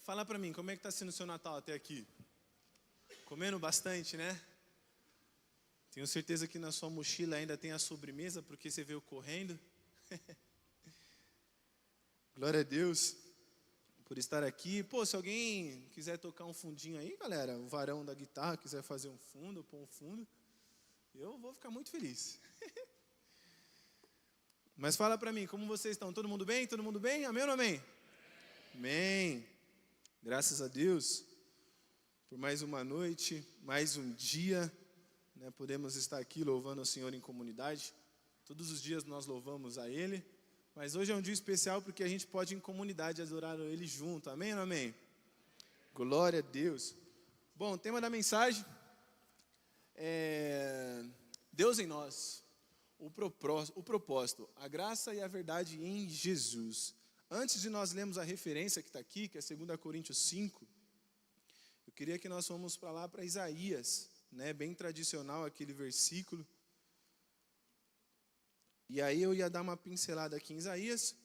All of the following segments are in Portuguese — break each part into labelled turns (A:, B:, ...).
A: Fala pra mim, como é que tá sendo o seu Natal até aqui? Comendo bastante, né? Tenho certeza que na sua mochila ainda tem a sobremesa, porque você veio correndo. Glória a Deus por estar aqui. Pô, se alguém quiser tocar um fundinho aí, galera, o varão da guitarra quiser fazer um fundo, pôr um fundo, eu vou ficar muito feliz. Mas fala pra mim, como vocês estão? Todo mundo bem? Todo mundo bem? Amém ou não amém? Amém. Graças a Deus por mais uma noite, mais um dia, né? Podemos estar aqui louvando o Senhor em comunidade. Todos os dias nós louvamos a Ele, mas hoje é um dia especial porque a gente pode em comunidade adorar Ele junto. Amém ou não amém? Glória a Deus. Bom, o tema da mensagem é Deus em nós, o propósito, a graça e a verdade em Jesus. Antes de nós lermos a referência que está aqui, que é 2 Coríntios 5, eu queria que nós fôssemos para lá, para Isaías, né, bem tradicional aquele versículo. E aí eu ia dar uma pincelada aqui em Isaías,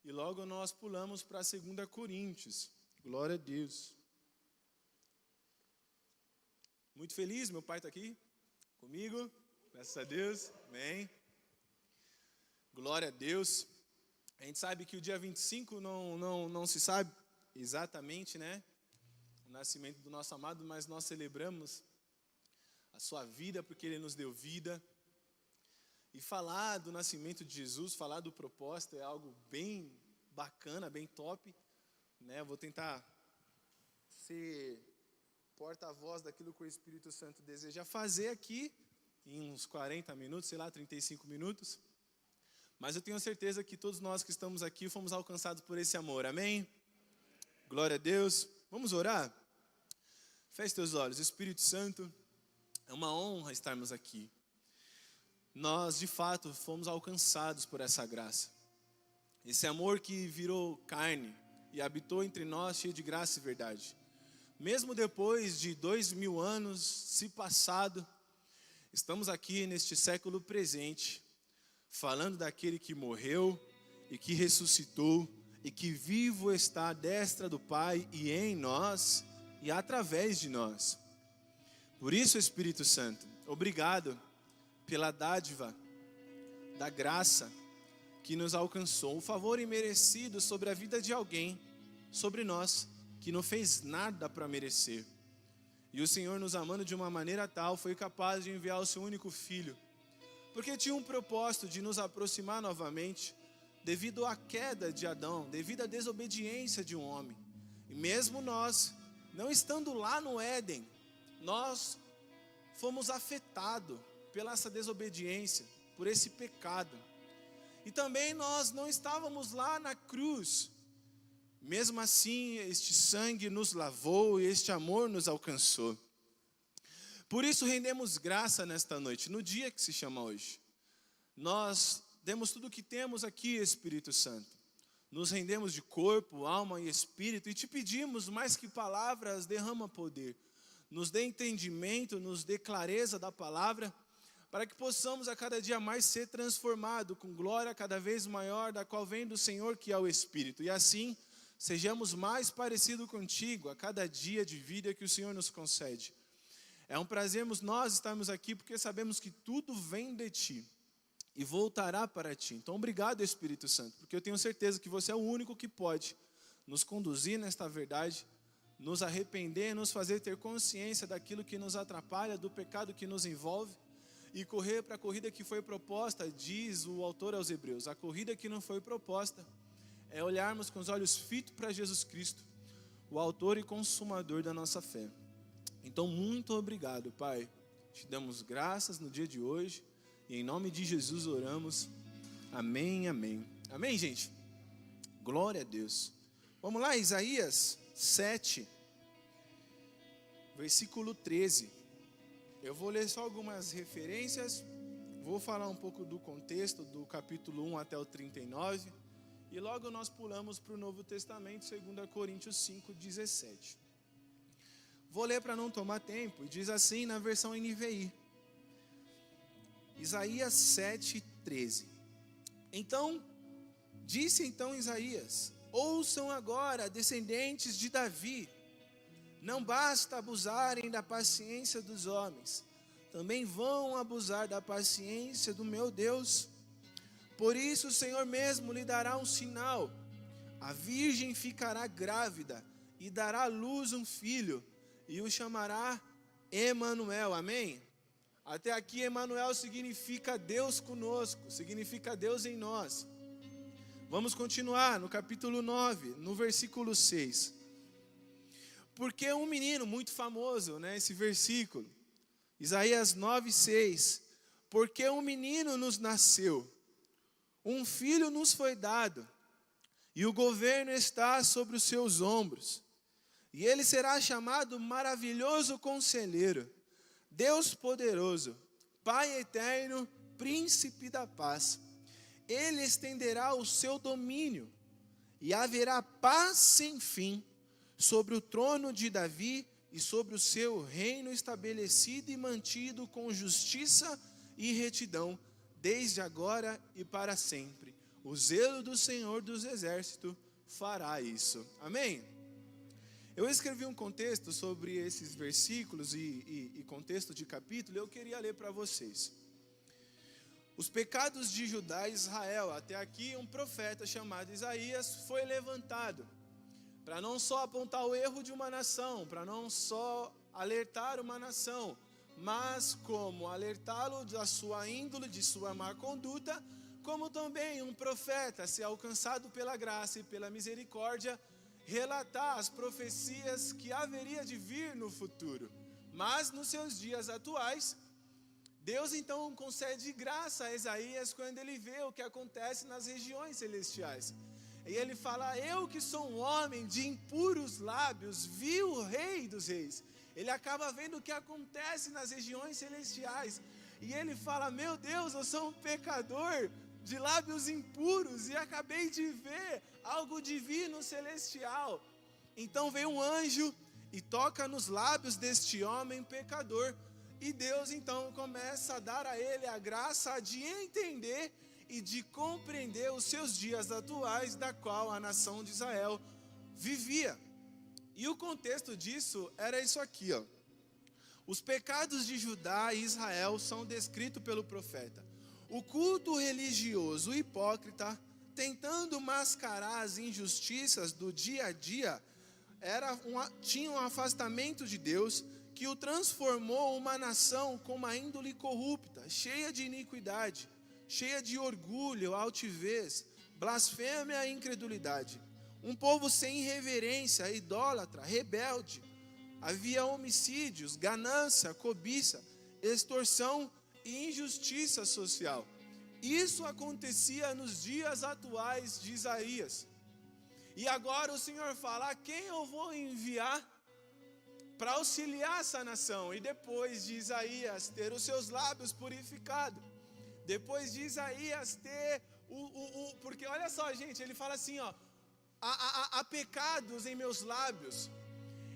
A: e logo nós pulamos para 2 Coríntios. Glória a Deus. Muito feliz, meu pai está aqui comigo, graças a Deus, amém. Glória a Deus. A gente sabe que o dia 25 não se sabe exatamente, né, o nascimento do nosso amado, mas nós celebramos a sua vida, porque Ele nos deu vida. E falar do nascimento de Jesus, falar do propósito é algo bem bacana, bem top, né? Eu vou tentar ser porta-voz daquilo que o Espírito Santo deseja fazer aqui, em uns 40 minutos, sei lá, 35 minutos. Mas eu tenho certeza que todos nós que estamos aqui fomos alcançados por esse amor, amém? Glória a Deus. Vamos orar? Feche teus olhos. Espírito Santo, é uma honra estarmos aqui. Nós, de fato, fomos alcançados por essa graça. Esse amor que virou carne e habitou entre nós, cheio de graça e verdade. Mesmo depois de 2000 anos se passado, estamos aqui neste século presente, falando daquele que morreu e que ressuscitou e que vivo está à destra do Pai e em nós e através de nós. Por isso, Espírito Santo, obrigado pela dádiva da graça que nos alcançou, o favor imerecido sobre a vida de alguém, sobre nós, que não fez nada para merecer. E o Senhor, nos amando de uma maneira tal, foi capaz de enviar o seu único Filho, porque tinha um propósito de nos aproximar novamente, devido à queda de Adão, devido à desobediência de um homem. E mesmo nós, não estando lá no Éden, nós fomos afetados pela essa desobediência, por esse pecado. E também nós não estávamos lá na cruz. Mesmo assim, este sangue nos lavou e este amor nos alcançou. Por isso rendemos graça nesta noite, no dia que se chama hoje. Nós demos tudo o que temos aqui, Espírito Santo. Nos rendemos de corpo, alma e espírito e te pedimos, mais que palavras, derrama poder. Nos dê entendimento, nos dê clareza da palavra, para que possamos a cada dia mais ser transformados com glória cada vez maior, da qual vem do Senhor, que é o Espírito. E assim, sejamos mais parecidos contigo a cada dia de vida que o Senhor nos concede. É um prazer nós estarmos aqui, porque sabemos que tudo vem de Ti e voltará para Ti. Então, obrigado, Espírito Santo, porque eu tenho certeza que você é o único que pode nos conduzir nesta verdade, nos arrepender, nos fazer ter consciência daquilo que nos atrapalha, do pecado que nos envolve, e correr para a corrida que foi proposta, diz o autor aos Hebreus. A corrida que não foi proposta é olharmos com os olhos fitos para Jesus Cristo, o autor e consumador da nossa fé. Então, muito obrigado, Pai. Te damos graças no dia de hoje, e em nome de Jesus oramos. Amém, amém. Amém, gente? Glória a Deus. Vamos lá, Isaías 7, versículo 13. Eu vou ler só algumas referências, vou falar um pouco do contexto do capítulo 1 até o 39, e logo nós pulamos para o Novo Testamento, 2 Coríntios 5, 17. Vou ler para não tomar tempo, e diz assim na versão NVI. Isaías 7, 13. Disse então Isaías: ouçam agora, descendentes de Davi. Não basta abusarem da paciência dos homens, também vão abusar da paciência do meu Deus. Por isso o Senhor mesmo lhe dará um sinal. A virgem ficará grávida e dará à luz um filho, e o chamará Emanuel. Amém? Até aqui Emanuel significa Deus conosco, significa Deus em nós. Vamos continuar no capítulo 9, no versículo 6. Porque um menino muito famoso, né, esse versículo, Isaías 9, 6. Porque um menino nos nasceu, um filho nos foi dado, e o governo está sobre os seus ombros. E ele será chamado Maravilhoso Conselheiro, Deus Poderoso, Pai Eterno, Príncipe da Paz. Ele estenderá o seu domínio, e haverá paz sem fim sobre o trono de Davi e sobre o seu reino estabelecido e mantido com justiça e retidão, desde agora e para sempre. O zelo do Senhor dos Exércitos fará isso. Amém? Eu escrevi um contexto sobre esses versículos e contexto de capítulo, e eu queria ler para vocês. Os pecados de Judá e Israel. Até aqui um profeta chamado Isaías foi levantado para não só apontar o erro de uma nação, para não só alertar uma nação, mas como alertá-lo da sua índole, de sua má conduta, como também um profeta, se alcançado pela graça e pela misericórdia, relatar as profecias que haveria de vir no futuro. Mas nos seus dias atuais, Deus então concede graça a Isaías quando ele vê o que acontece nas regiões celestiais. E ele fala: eu que sou um homem de impuros lábios, vi o Rei dos Reis. Ele acaba vendo o que acontece nas regiões celestiais. E ele fala: meu Deus, eu sou um pecador de lábios impuros e acabei de ver algo divino celestial. Então vem um anjo e toca nos lábios deste homem pecador. E Deus então começa a dar a ele a graça de entender e de compreender os seus dias atuais, da qual a nação de Israel vivia. E o contexto disso era isso aqui, ó. Os pecados de Judá e Israel são descritos pelo profeta. O culto religioso hipócrita, tentando mascarar as injustiças do dia a dia, tinha um afastamento de Deus, que o transformou uma nação com uma índole corrupta, cheia de iniquidade, cheia de orgulho, altivez, blasfêmia e incredulidade. Um povo sem reverência, idólatra, rebelde. Havia homicídios, ganância, cobiça, extorsão e injustiça social. Isso acontecia nos dias atuais de Isaías. E agora o Senhor fala: a quem eu vou enviar para auxiliar essa nação? E depois de Isaías ter os seus lábios purificados, depois de Isaías ter porque olha só, gente, ele fala assim, ó: há pecados em meus lábios.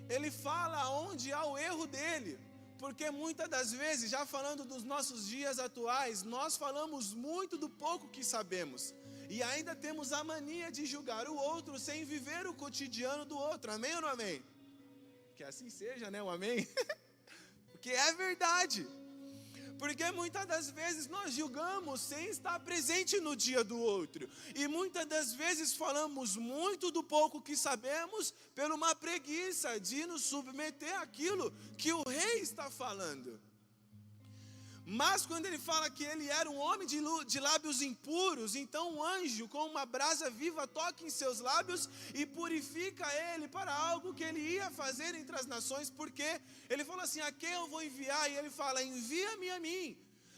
A: Ele fala onde há o erro dele, porque muitas das vezes, já falando dos nossos dias atuais, nós falamos muito do pouco que sabemos, e ainda temos a mania de julgar o outro sem viver o cotidiano do outro. Amém ou não amém? Que assim seja, né? O amém? Porque é verdade. Porque muitas das vezes nós julgamos sem estar presente no dia do outro. E muitas das vezes falamos muito do pouco que sabemos por uma preguiça de nos submeter àquilo que o rei está falando. Mas quando ele fala que ele era um homem de lábios impuros, então um anjo com uma brasa viva toca em seus lábios e purifica ele para algo que ele ia fazer entre as nações. Porque ele falou assim: a quem eu vou enviar? E ele fala: envia-me a mim.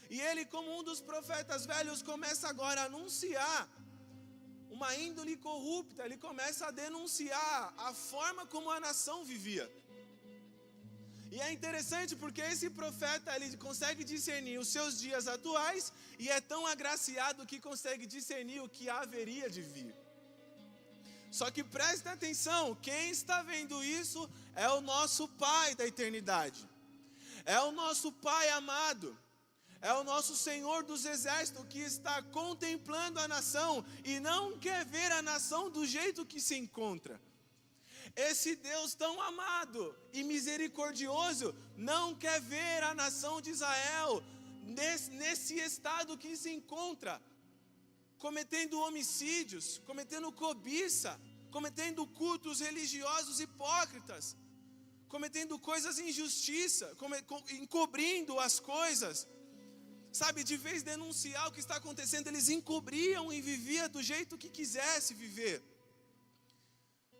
A: E ele, como um dos profetas velhos, começa agora a anunciar uma índole corrupta. Ele começa a denunciar a forma como a nação vivia. E é interessante porque esse profeta, ele consegue discernir os seus dias atuais, e é tão agraciado que consegue discernir o que haveria de vir. Só que presta atenção, quem está vendo isso é o nosso Pai da eternidade. É o nosso Pai amado. É o nosso Senhor dos Exércitos que está contemplando a nação e não quer ver a nação do jeito que se encontra. Esse Deus tão amado e misericordioso não quer ver a nação de Israel nesse estado que se encontra, cometendo homicídios, cometendo cobiça, cometendo cultos religiosos hipócritas, cometendo coisas de injustiça, encobrindo as coisas. Sabe, de vez de denunciar o que está acontecendo, eles encobriam e viviam do jeito que quisesse viver.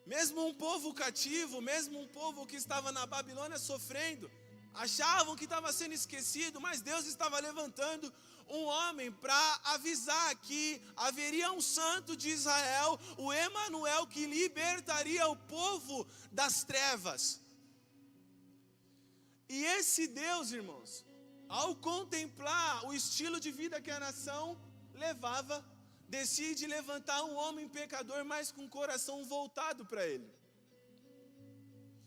A: Mesmo um povo cativo, mesmo um povo que estava na Babilônia sofrendo, achavam que estava sendo esquecido, mas Deus estava levantando um homem para avisar que haveria um santo de Israel, o Emanuel, que libertaria o povo das trevas. E esse Deus, irmãos, ao contemplar o estilo de vida que a nação levava, decide levantar um homem pecador, mas com o coração voltado para ele.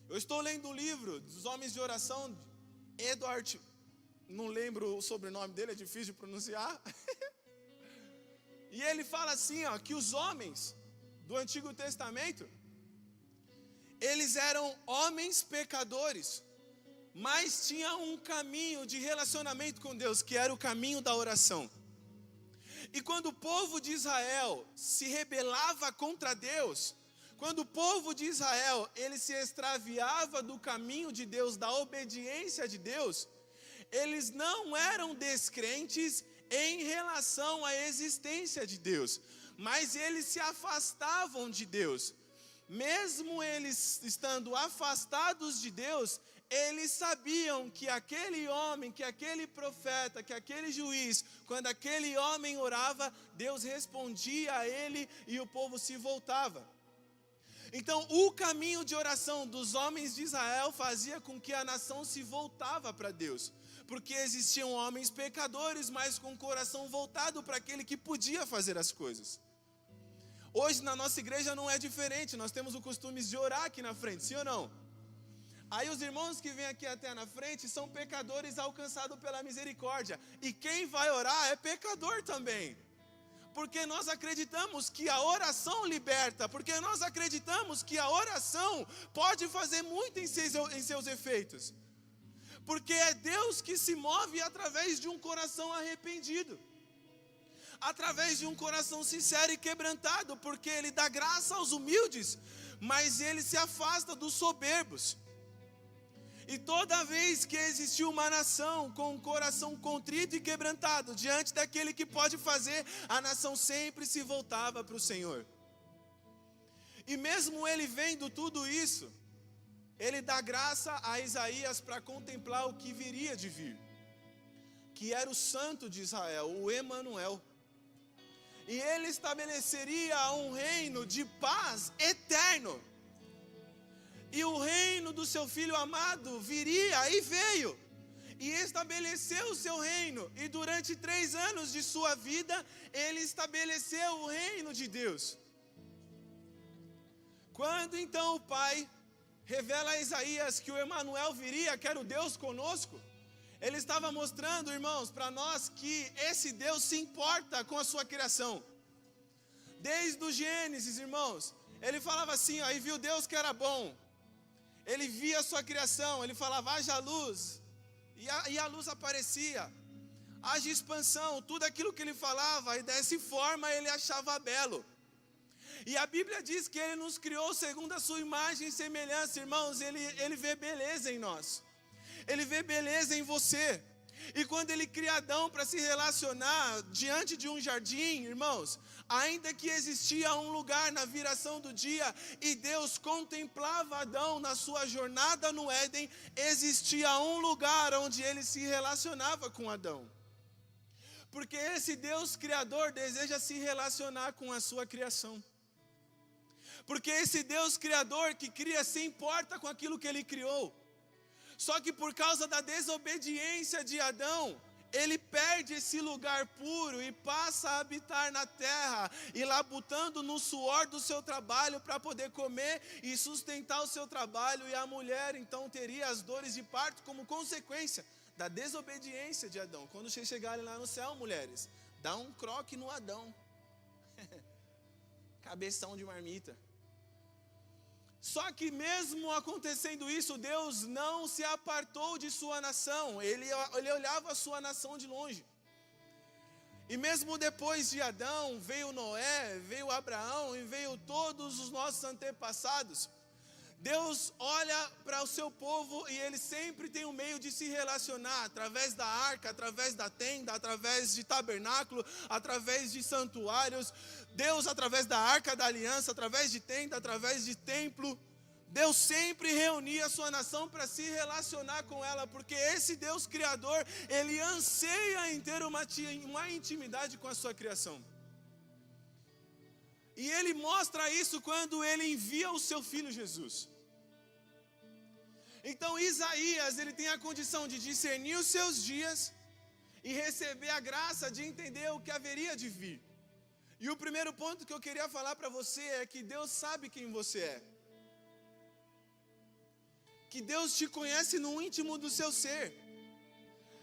A: Eu estou lendo o livro dos Homens de Oração, Edward, não lembro o sobrenome dele, é difícil de pronunciar. E ele fala assim, que os homens do Antigo Testamento, eles eram homens pecadores, mas tinham um caminho de relacionamento com Deus, que era o caminho da oração. E quando o povo de Israel se rebelava contra Deus, quando o povo de Israel, ele se extraviava do caminho de Deus, da obediência de Deus, eles não eram descrentes em relação à existência de Deus, mas eles se afastavam de Deus. Mesmo eles estando afastados de Deus, eles sabiam que aquele homem, que aquele profeta, que aquele juiz, quando aquele homem orava, Deus respondia a ele e o povo se voltava. Então, o caminho de oração dos homens de Israel fazia com que a nação se voltava para Deus, porque existiam homens pecadores, mas com o coração voltado para aquele que podia fazer as coisas. Hoje na nossa igreja não é diferente, nós temos o costume de orar aqui na frente, sim ou não? Aí os irmãos que vêm aqui até na frente são pecadores alcançados pela misericórdia. E quem vai orar é pecador também. Porque nós acreditamos que a oração liberta. Porque nós acreditamos que a oração pode fazer muito em seus efeitos. Porque é Deus que se move através de um coração arrependido. Através de um coração sincero e quebrantado. Porque Ele dá graça aos humildes, mas Ele se afasta dos soberbos. E toda vez que existiu uma nação com um coração contrito e quebrantado diante daquele que pode fazer, a nação sempre se voltava para o Senhor. E mesmo ele vendo tudo isso, ele dá graça a Isaías para contemplar o que viria de vir, que era o santo de Israel, o Emanuel. E ele estabeleceria um reino de paz eterno. E o reino do seu Filho amado viria e veio, e estabeleceu o seu reino, e durante 3 anos de sua vida, ele estabeleceu o reino de Deus. Quando então o Pai revela a Isaías que o Emanuel viria, que era o Deus conosco, ele estava mostrando, irmãos, para nós que esse Deus se importa com a sua criação. Desde o Gênesis, irmãos, ele falava assim, aí viu Deus que era bom. Ele via a sua criação, ele falava, haja luz, e a luz aparecia, haja expansão, tudo aquilo que ele falava, e dessa forma ele achava belo. E a Bíblia diz que ele nos criou segundo a sua imagem e semelhança, irmãos, ele vê beleza em nós, ele vê beleza em você. E quando ele cria Adão para se relacionar diante de um jardim, irmãos, ainda que existia um lugar na viração do dia e Deus contemplava Adão na sua jornada no Éden, existia um lugar onde ele se relacionava com Adão. Porque esse Deus Criador deseja se relacionar com a sua criação. Porque esse Deus Criador que cria se importa com aquilo que ele criou. Só que por causa da desobediência de Adão, ele perde esse lugar puro e passa a habitar na terra, e labutando no suor do seu trabalho para poder comer e sustentar o seu trabalho, e a mulher então teria as dores de parto como consequência da desobediência de Adão. Quando vocês chegarem lá no céu, mulheres, dá um croque no Adão. Cabeção de marmita. Só que mesmo acontecendo isso, Deus não se apartou de sua nação. Ele olhava a sua nação de longe. E mesmo depois de Adão, veio Noé, veio Abraão e veio todos os nossos antepassados. Deus olha para o seu povo e Ele sempre tem um meio de se relacionar, através da arca, através da tenda, através de tabernáculo, através de santuários. Deus, através da arca da aliança, através de tenda, através de templo. Deus sempre reunia a sua nação para se relacionar com ela, porque esse Deus Criador, Ele anseia em ter uma intimidade com a sua criação. E Ele mostra isso quando Ele envia o seu Filho Jesus. Então Isaías, ele tem a condição de discernir os seus dias e receber a graça de entender o que haveria de vir. E o primeiro ponto que eu queria falar para você é que Deus sabe quem você é. Que Deus te conhece no íntimo do seu ser.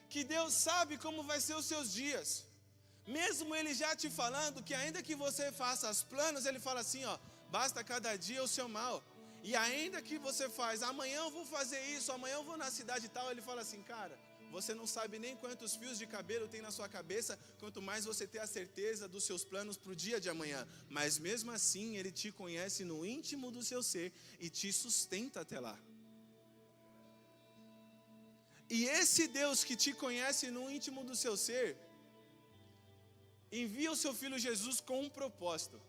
A: Que Deus sabe como vai ser os seus dias. Mesmo Ele já te falando que ainda que você faça os planos, Ele fala assim, ó, basta cada dia o seu mal. E ainda que você faz, amanhã eu vou fazer isso, amanhã eu vou na cidade e tal, Ele fala assim, cara, você não sabe nem quantos fios de cabelo tem na sua cabeça, quanto mais você ter a certeza dos seus planos para o dia de amanhã. Mas mesmo assim, Ele te conhece no íntimo do seu ser e te sustenta até lá. E esse Deus que te conhece no íntimo do seu ser, envia o seu Filho Jesus com um propósito.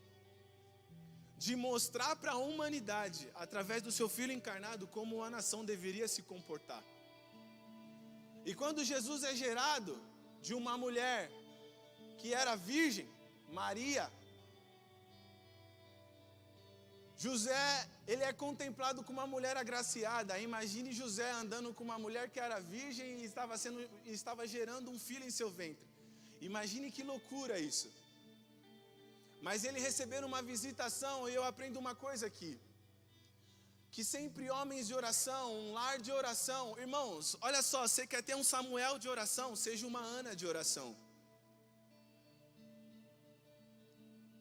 A: De mostrar para a humanidade, através do seu Filho encarnado, como a nação deveria se comportar. E quando Jesus é gerado de uma mulher que era virgem, Maria, José, ele é contemplado como uma mulher agraciada. Imagine José andando com uma mulher que era virgem e estava gerando um filho em seu ventre. Imagine que loucura isso. Mas ele recebendo uma visitação, e eu aprendo uma coisa aqui. Que sempre homens de oração, um lar de oração. Irmãos, olha só, você quer ter um Samuel de oração, seja uma Ana de oração.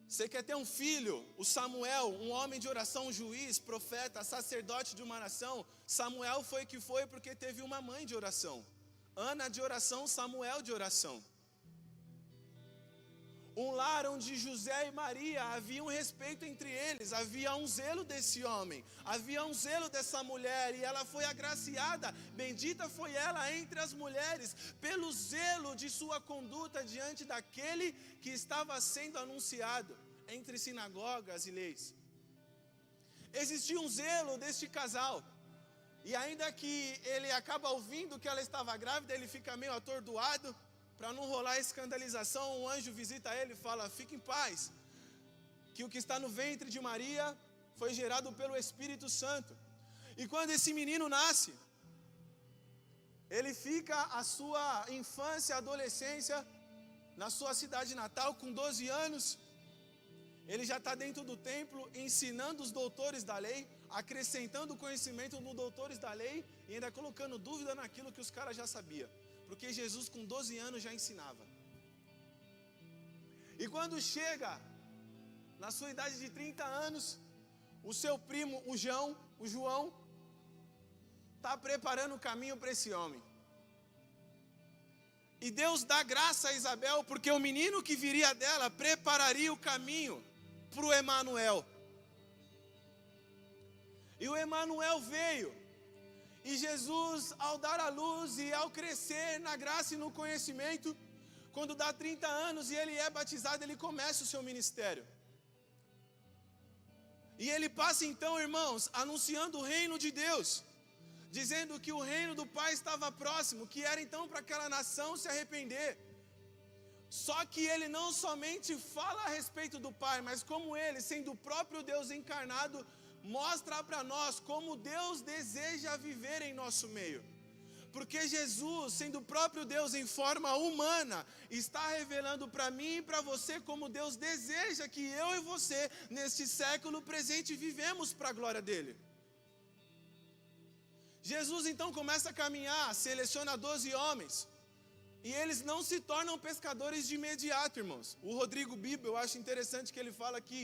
A: Você quer ter um filho, o Samuel, um homem de oração, um juiz, profeta, sacerdote de uma nação. Samuel foi que foi porque teve uma mãe de oração. Ana de oração, Samuel de oração. Um lar onde José e Maria havia um respeito entre eles, havia um zelo desse homem, havia um zelo dessa mulher, e ela foi agraciada, bendita foi ela entre as mulheres, pelo zelo de sua conduta diante daquele que estava sendo anunciado entre sinagogas e leis. Existia um zelo deste casal, e ainda que ele acaba ouvindo que ela estava grávida, ele fica meio atordoado. Para não rolar escandalização, um anjo visita ele e fala, fique em paz, que o que está no ventre de Maria foi gerado pelo Espírito Santo. E quando esse menino nasce, ele fica a sua infância, adolescência, na sua cidade natal, com 12 anos. Ele já está dentro do templo, ensinando os doutores da lei, acrescentando conhecimento nos doutores da lei, e ainda colocando dúvida naquilo que os caras já sabiam. Porque Jesus com 12 anos já ensinava. E quando chega na sua idade de 30 anos, o seu primo, o João, está preparando o caminho para esse homem. E Deus dá graça a Isabel, porque o menino que viria dela prepararia o caminho para o Emanuel. E o Emanuel veio. E Jesus, ao dar a luz e ao crescer na graça e no conhecimento, quando dá 30 anos e ele é batizado, ele começa o seu ministério. E ele passa então, irmãos, anunciando o reino de Deus, dizendo que o reino do Pai estava próximo, que era então para aquela nação se arrepender. Só que ele não somente fala a respeito do Pai, mas como ele, sendo o próprio Deus encarnado, mostra para nós como Deus deseja viver em nosso meio. Porque Jesus, sendo o próprio Deus em forma humana, está revelando para mim e para você como Deus deseja que eu e você, neste século presente, vivemos para a glória dele. Jesus então começa a caminhar, seleciona 12 homens, e eles não se tornam pescadores de imediato, irmãos. O Rodrigo Bibo, eu acho interessante que ele fala que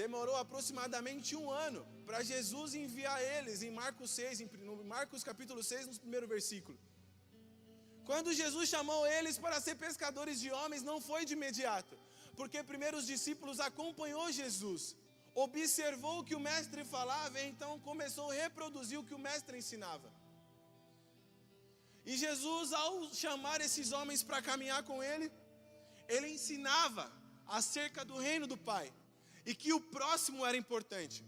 A: demorou aproximadamente 1 ano para Jesus enviar eles em Marcos 6, no Marcos capítulo 6, no primeiro versículo. Quando Jesus chamou eles para ser pescadores de homens, não foi de imediato, porque primeiro os discípulos acompanhou Jesus, observou o que o mestre falava e então começou a reproduzir o que o mestre ensinava. E Jesus, ao chamar esses homens para caminhar com ele, ele ensinava acerca do reino do Pai e que o próximo era importante.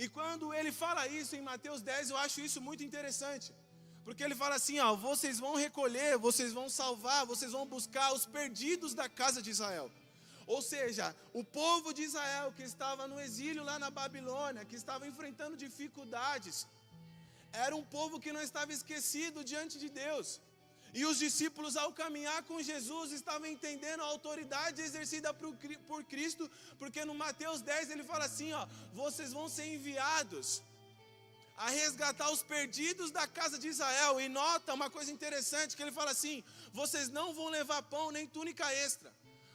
A: E quando ele fala isso em Mateus 10, eu acho isso muito interessante, porque ele fala assim, ó, vocês vão recolher, vocês vão salvar, vocês vão buscar os perdidos da casa de Israel. Ou seja, o povo de Israel que estava no exílio lá na Babilônia, que estava enfrentando dificuldades, era um povo que não estava esquecido diante de Deus. E os discípulos, ao caminhar com Jesus, estavam entendendo a autoridade exercida por Cristo, porque no Mateus 10 ele fala assim, ó, vocês vão ser enviados a resgatar os perdidos da casa de Israel. E nota uma coisa interessante, que ele fala assim, vocês não vão levar pão nem túnica extra,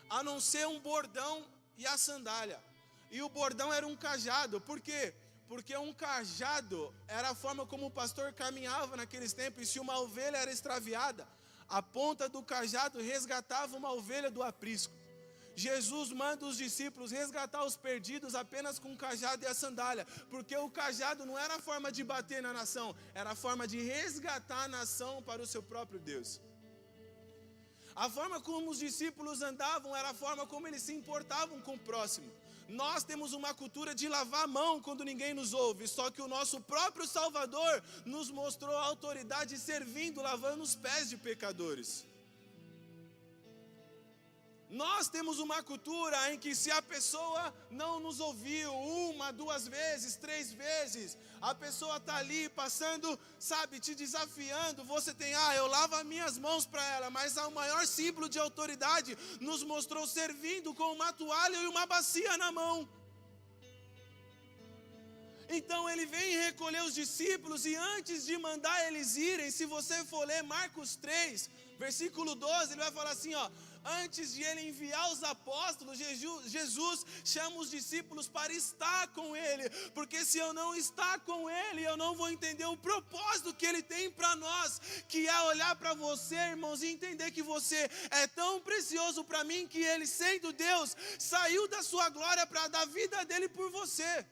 A: a não ser um bordão e a sandália. E o bordão era um cajado. Por quê? Porque um cajado era a forma como o pastor caminhava naqueles tempos. E se uma ovelha era extraviada, a ponta do cajado resgatava uma ovelha do aprisco. Jesus manda os discípulos resgatar os perdidos apenas com o cajado e a sandália, porque o cajado não era a forma de bater na nação, era a forma de resgatar a nação para o seu próprio Deus. A forma como os discípulos andavam era a forma como eles se importavam com o próximo. Nós temos uma cultura de lavar a mão quando ninguém nos ouve, só que o nosso próprio Salvador nos mostrou a autoridade servindo, lavando os pés de pecadores. Nós temos uma cultura em que se a pessoa não nos ouviu 1, 2 vezes, 3 vezes, a pessoa está ali passando, sabe, te desafiando, você tem, eu lavo as minhas mãos para ela, mas o maior símbolo de autoridade nos mostrou servindo com uma toalha e uma bacia na mão. Então ele vem recolher os discípulos e antes de mandar eles irem, se você for ler Marcos 3, versículo 12, ele vai falar assim, ó, antes de ele enviar os apóstolos, Jesus chama os discípulos para estar com ele, porque se eu não estar com ele, eu não vou entender o propósito que ele tem para nós, que é olhar para você, irmãos, e entender que você é tão precioso para mim, que ele, sendo Deus, saiu da sua glória para dar a vida dele por você.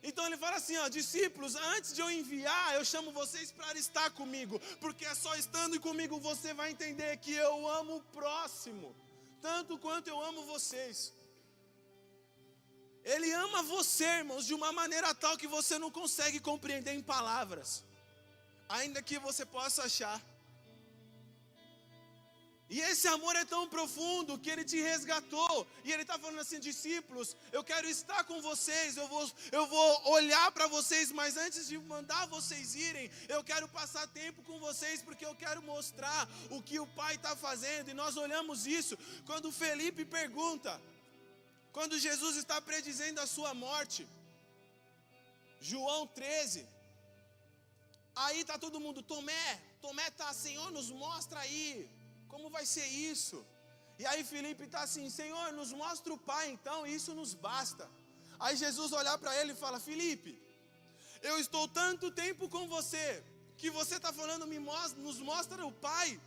A: Então ele fala assim, ó, discípulos, antes de eu enviar, eu chamo vocês para estar comigo, porque é só estando comigo você vai entender que eu amo o próximo, tanto quanto eu amo vocês. Ele ama você, irmãos, de uma maneira tal que você não consegue compreender em palavras, ainda que você possa achar. E esse amor é tão profundo que ele te resgatou. E ele está falando assim, discípulos, eu quero estar com vocês, eu vou olhar para vocês, mas antes de mandar vocês irem, eu quero passar tempo com vocês, porque eu quero mostrar o que o Pai está fazendo. E nós olhamos isso quando Felipe pergunta, quando Jesus está predizendo a sua morte, João 13, aí está todo mundo, Tomé está, Senhor, nos mostra aí, como vai ser isso? E aí Felipe está assim, Senhor, nos mostra o Pai então, isso nos basta. Aí Jesus olhar para ele e fala, Felipe, eu estou tanto tempo com você, que você está falando, nos mostra o Pai.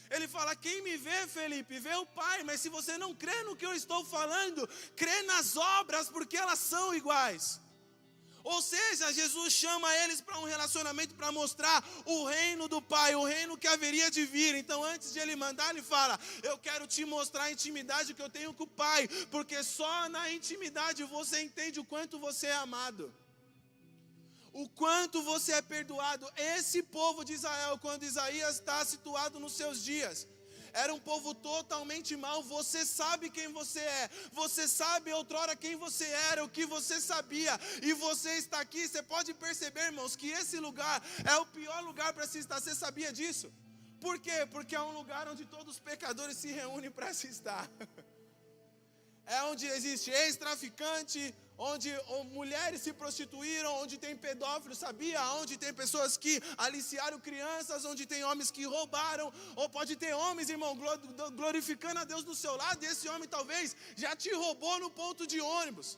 A: Ele fala, quem me vê, Felipe, vê o Pai, mas se você não crê no que eu estou falando, crê nas obras, porque elas são iguais. Ou seja, Jesus chama eles para um relacionamento para mostrar o reino do Pai, o reino que haveria de vir. Então antes de ele mandar, ele fala, eu quero te mostrar a intimidade que eu tenho com o Pai, porque só na intimidade você entende o quanto você é amado, o quanto você é perdoado. Esse povo de Israel, quando Isaías está situado nos seus dias, era um povo totalmente mau. Você sabe quem você é, você sabe outrora quem você era, o que você sabia, e você está aqui. Você pode perceber, irmãos, que esse lugar é o pior lugar para se estar. Você sabia disso? Por quê? Porque é um lugar onde todos os pecadores se reúnem para se estar. é onde existe ex-traficante, onde mulheres se prostituíram, onde tem pedófilos, sabia? Onde tem pessoas que aliciaram crianças, onde tem homens que roubaram, ou pode ter homens, irmão, glorificando a Deus do seu lado, e esse homem talvez já te roubou no ponto de ônibus.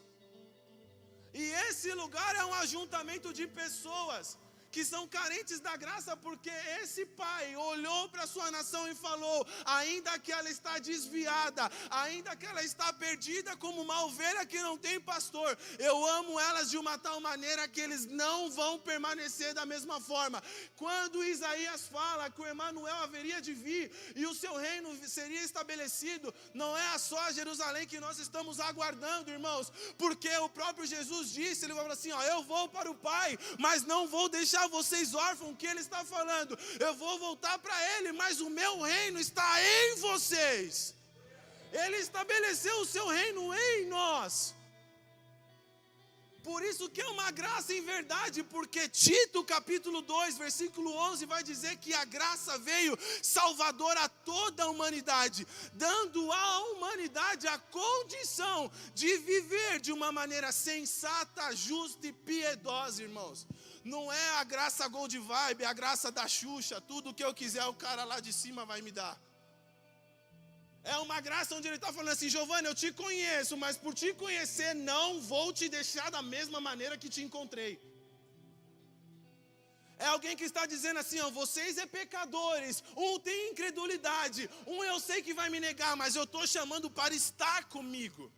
A: E esse lugar é um ajuntamento de pessoas que são carentes da graça, porque esse pai olhou para a sua nação e falou: ainda que ela está desviada, ainda que ela está perdida como uma ovelha que não tem pastor, eu amo elas de uma tal maneira que eles não vão permanecer da mesma forma. Quando Isaías fala que o Emanuel haveria de vir e o seu reino seria estabelecido, não é só Jerusalém que nós estamos aguardando, irmãos, porque o próprio Jesus disse, ele falou assim: ó, eu vou para o Pai, mas não vou deixar vocês órfãos. O que ele está falando? Eu vou voltar para ele, mas o meu reino está em vocês. Ele estabeleceu o seu reino em nós. Por isso que é uma graça em verdade, porque Tito capítulo 2, versículo 11 vai dizer que a graça veio salvadora a toda a humanidade, dando à humanidade a condição de viver de uma maneira sensata, justa e piedosa, irmãos. Não é a graça gold vibe, a graça da Xuxa, tudo que eu quiser o cara lá de cima vai me dar. É uma graça onde ele está falando assim: Giovanni, eu te conheço, mas por te conhecer não vou te deixar da mesma maneira que te encontrei. É alguém que está dizendo assim: ó, vocês é pecadores, um tem incredulidade, um eu sei que vai me negar, mas eu estou chamando para estar comigo.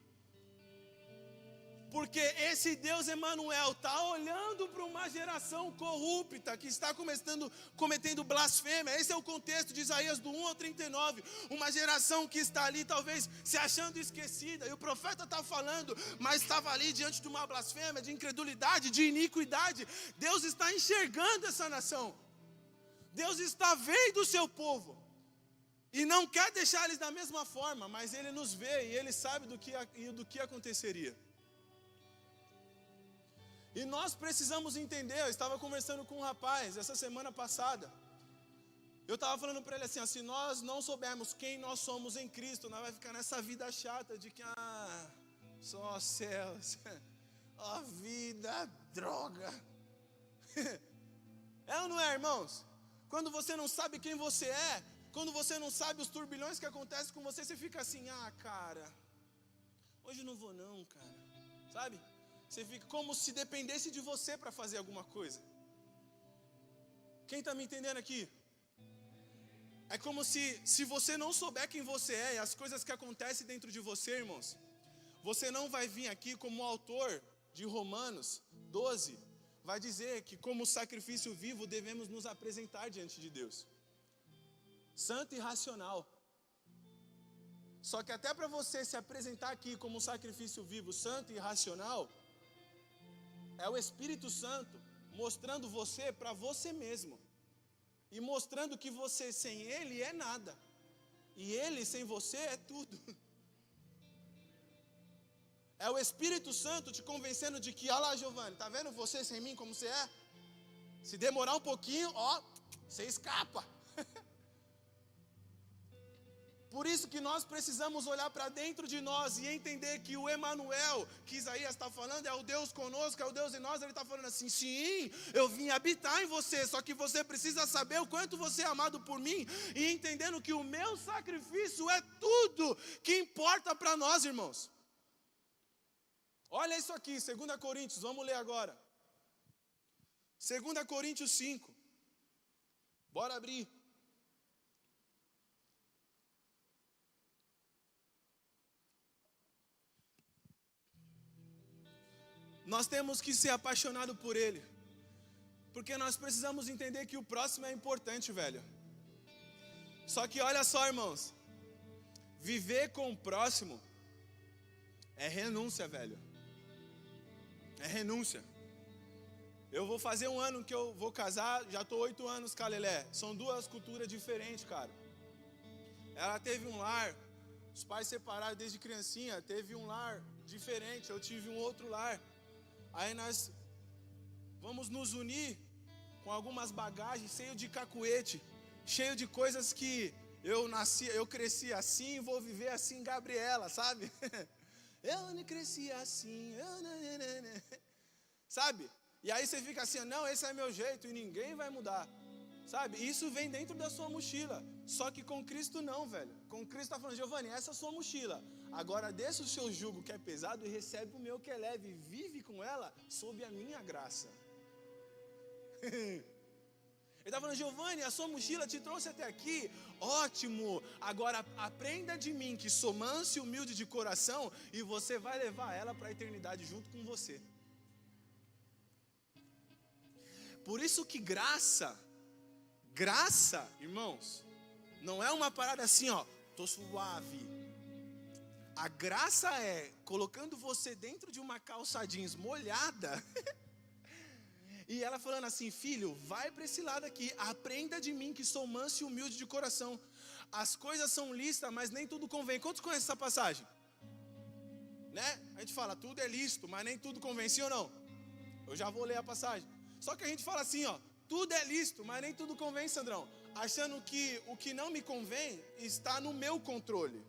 A: Porque esse Deus Emanuel está olhando para uma geração corrupta que está cometendo blasfêmia. Esse é o contexto de Isaías do 1 ao 39. Uma geração que está ali talvez se achando esquecida. E o profeta está falando, mas estava ali diante de uma blasfêmia, de incredulidade, de iniquidade. Deus está enxergando essa nação. Deus está vendo o seu povo. E não quer deixar eles da mesma forma, mas Ele nos vê e Ele sabe do que aconteceria. E nós precisamos entender, eu estava conversando com um rapaz essa semana passada. Eu estava falando para ele assim, ó, se nós não soubermos quem nós somos em Cristo, nós vamos ficar nessa vida chata de que, só céus, ó vida, droga. É ou não é, irmãos? Quando você não sabe quem você é, quando você não sabe os turbilhões que acontecem com você, você fica assim, cara, hoje não vou não, cara, sabe? Você fica como se dependesse de você para fazer alguma coisa. Quem está me entendendo aqui? É como se você não souber quem você é e as coisas que acontecem dentro de você, irmãos, você não vai vir aqui como o autor de Romanos 12, vai dizer que como sacrifício vivo devemos nos apresentar diante de Deus. Santo e racional. Só que até para você se apresentar aqui como um sacrifício vivo, santo e racional, é o Espírito Santo mostrando você para você mesmo. E mostrando que você sem Ele é nada. E Ele sem você é tudo. É o Espírito Santo te convencendo de que, olha lá, Giovanni, tá vendo você sem mim como você é? Se demorar um pouquinho, você escapa. Por isso que nós precisamos olhar para dentro de nós e entender que o Emanuel, que Isaías está falando, é o Deus conosco, é o Deus em nós. Ele está falando assim, sim, eu vim habitar em você, só que você precisa saber o quanto você é amado por mim e entendendo que o meu sacrifício é tudo que importa para nós, irmãos. Olha isso aqui, 2 Coríntios, vamos ler agora. 2 Coríntios 5, bora abrir. Nós temos que ser apaixonados por Ele. Porque nós precisamos entender que o próximo é importante, velho. Só que olha só, irmãos. Viver com o próximo é renúncia, velho. É renúncia. Eu vou fazer um ano que eu vou casar, já estou 8 anos com a Lelé. São 2 culturas diferentes, cara. Ela teve um lar, os pais separaram desde criancinha, teve um lar diferente, eu tive um outro lar. Aí nós vamos nos unir com algumas bagagens, cheio de cacuete, cheio de coisas que eu cresci assim, vou viver assim, Gabriela, sabe? eu não cresci assim, sabe? E aí você fica assim, não, esse é meu jeito e ninguém vai mudar, sabe? Isso vem dentro da sua mochila, só que com Cristo não, velho. Com Cristo está falando, Giovanni, essa é a sua mochila, agora desça o seu jugo que é pesado e recebe o meu que é leve, vive com ela sob a minha graça. Ele está falando, Giovanni, a sua mochila te trouxe até aqui, ótimo, agora aprenda de mim que sou manso e humilde de coração e você vai levar ela para a eternidade junto com você. Por isso que graça, irmãos, não é uma parada assim, ó, tô suave. A graça é colocando você dentro de uma calça jeans molhada e ela falando assim, filho, vai para esse lado aqui, aprenda de mim que sou manso e humilde de coração. As coisas são lícitas, mas nem tudo convém. Quantos conhecem essa passagem? Né? A gente fala, tudo é lícito, mas nem tudo convém, sim ou não? Eu já vou ler a passagem. Só que a gente fala assim, ó, tudo é lícito, mas nem tudo convém, Sandrão. Achando que o que não me convém está no meu controle.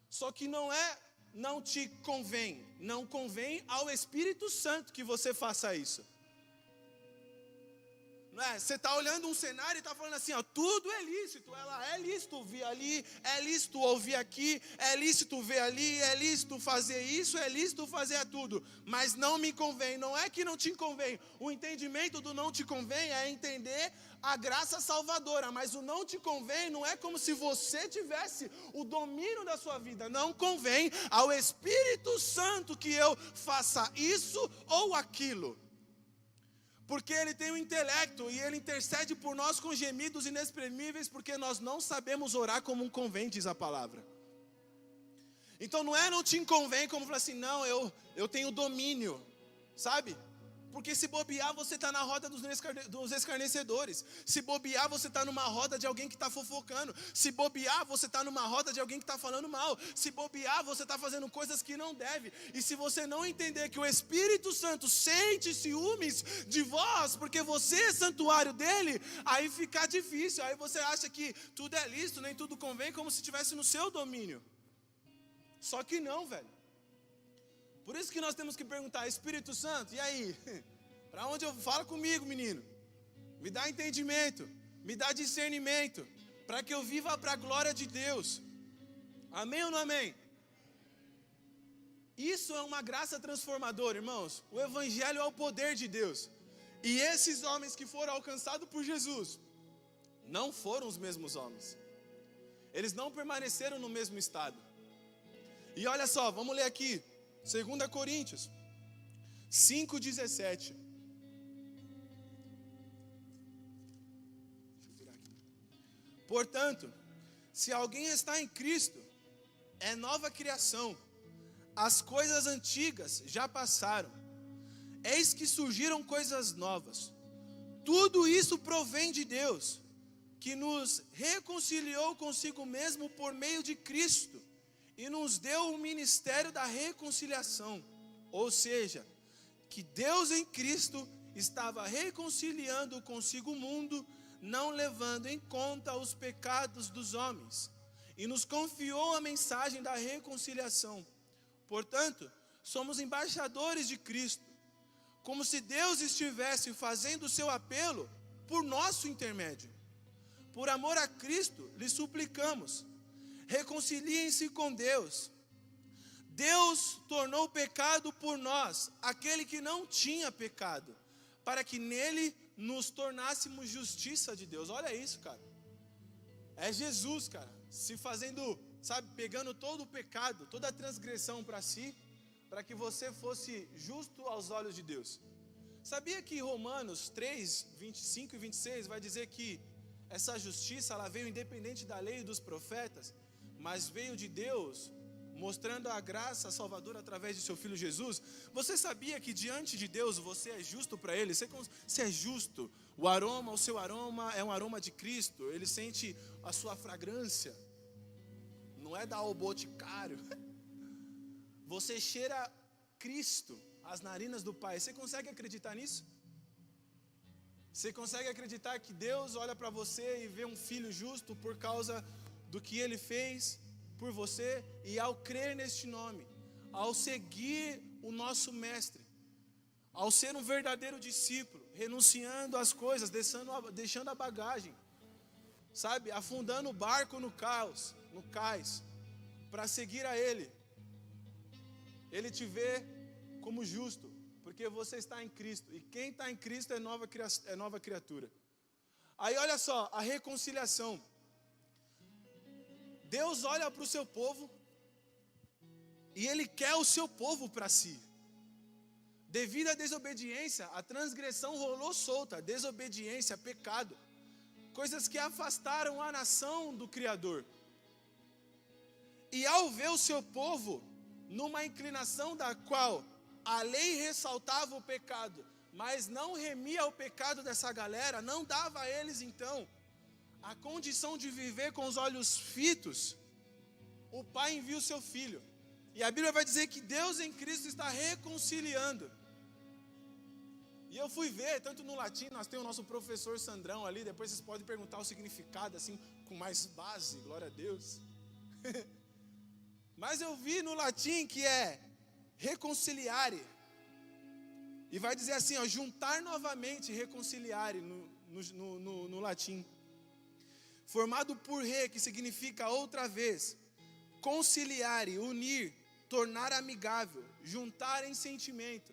A: Só que não te convém. Não convém ao Espírito Santo que você faça isso. Não é? Você está olhando um cenário e está falando assim, ó, tudo é lícito. Ela é lícito vir ali, é lícito ouvir aqui, é lícito ver ali, é lícito fazer isso, é lícito fazer tudo. Mas não me convém, não é que não te convém. O entendimento do não te convém é entender a graça salvadora. Mas o não te convém não é como se você tivesse o domínio da sua vida. Não convém ao Espírito Santo que eu faça isso ou aquilo. Porque Ele tem o intelecto e Ele intercede por nós com gemidos inexprimíveis, porque nós não sabemos orar como convém, diz a palavra. Então não te convém como falar assim, não, eu tenho domínio, sabe? Porque se bobear, você está na roda dos escarnecedores. Se bobear, você está numa roda de alguém que está fofocando. Se bobear, você está numa roda de alguém que está falando mal. Se bobear, você está fazendo coisas que não deve. E se você não entender que o Espírito Santo sente ciúmes de vós, porque você é santuário dele, aí fica difícil. Aí você acha que tudo é lícito, nem tudo convém, como se estivesse no seu domínio. Só que não, velho. Por isso que nós temos que perguntar, Espírito Santo, e aí? Para onde eu falo comigo, menino? Me dá entendimento, me dá discernimento, para que eu viva para a glória de Deus. Amém ou não amém? Isso é uma graça transformadora, irmãos. O Evangelho é o poder de Deus. E esses homens que foram alcançados por Jesus, não foram os mesmos homens. Eles não permaneceram no mesmo estado. E olha só, vamos ler aqui. 2 Coríntios 5,17. Portanto, se alguém está em Cristo, é nova criação. As coisas antigas já passaram. Eis que surgiram coisas novas. Tudo isso provém de Deus, que nos reconciliou consigo mesmo por meio de Cristo. E nos deu o ministério da reconciliação. Ou seja, que Deus em Cristo estava reconciliando consigo o mundo, não levando em conta os pecados dos homens. E nos confiou a mensagem da reconciliação. Portanto, somos embaixadores de Cristo, como se Deus estivesse fazendo o seu apelo por nosso intermédio. Por amor a Cristo, lhe suplicamos, reconciliem-se com Deus. Deus tornou pecado por nós, aquele que não tinha pecado, para que nele nos tornássemos justiça de Deus. Olha isso, cara. É Jesus, cara, se fazendo, sabe, pegando todo o pecado, toda a transgressão para si, para que você fosse justo aos olhos de Deus. Sabia que Romanos 3, 25 e 26 vai dizer que essa justiça ela veio independente da lei e dos profetas, mas veio de Deus, mostrando a graça salvadora através de seu Filho Jesus? Você sabia que diante de Deus você é justo para Ele? Você é justo. O seu aroma é um aroma de Cristo. Ele sente a sua fragrância. Não é da Boticário. Você cheira Cristo, as narinas do Pai. Você consegue acreditar nisso? Você consegue acreditar que Deus olha para você e vê um filho justo por causa do que Ele fez por você? E ao crer neste nome, ao seguir o nosso mestre, ao ser um verdadeiro discípulo, renunciando às coisas, deixando a bagagem, sabe, afundando o barco no cais, para seguir a Ele. Ele te vê como justo, porque você está em Cristo, e quem está em Cristo é nova criatura. Aí olha só, a reconciliação. Deus olha para o seu povo, e Ele quer o seu povo para si. Devido à desobediência, a transgressão rolou solta, desobediência, pecado, coisas que afastaram a nação do Criador. E ao ver o seu povo numa inclinação da qual a lei ressaltava o pecado, mas não remia o pecado dessa galera, não dava a eles então a condição de viver com os olhos fitos, o Pai envia o seu Filho. E a Bíblia vai dizer que Deus em Cristo está reconciliando. E eu fui ver, tanto no latim, nós temos o nosso professor Sandrão ali, depois vocês podem perguntar o significado, assim, com mais base, glória a Deus. Mas eu vi no latim que é reconciliare. E vai dizer assim, ó, juntar novamente, reconciliare no latim. Formado por re, que significa outra vez. Conciliare, unir, tornar amigável, juntar em sentimento.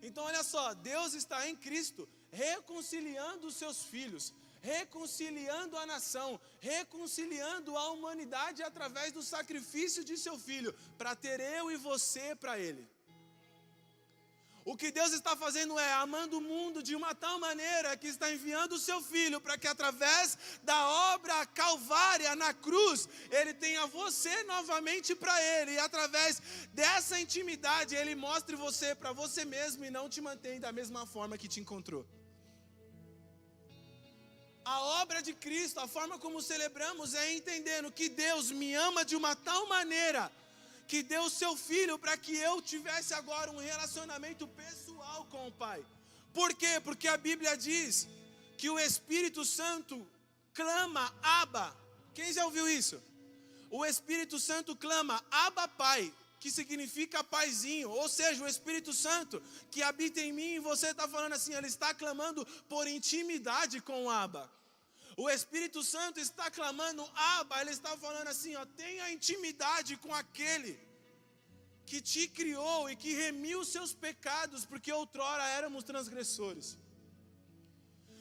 A: Então olha só, Deus está em Cristo, reconciliando os seus filhos, reconciliando a nação, reconciliando a humanidade através do sacrifício de seu Filho, para ter eu e você para Ele. O que Deus está fazendo é amando o mundo de uma tal maneira que está enviando o seu Filho para que através da obra calvária na cruz, Ele tenha você novamente para Ele. E através dessa intimidade, Ele mostre você para você mesmo e não te mantém da mesma forma que te encontrou. A obra de Cristo, a forma como celebramos é entendendo que Deus me ama de uma tal maneira que deu o seu Filho para que eu tivesse agora um relacionamento pessoal com o Pai. Por quê? Porque a Bíblia diz que o Espírito Santo clama Abba. Quem já ouviu isso? O Espírito Santo clama Abba Pai, que significa paizinho. Ou seja, o Espírito Santo que habita em mim e você está falando assim, ele está clamando por intimidade com o Abba. O Espírito Santo está clamando Abba, ele está falando assim, ó, tenha intimidade com aquele que te criou e que remiu os seus pecados, porque outrora éramos transgressores.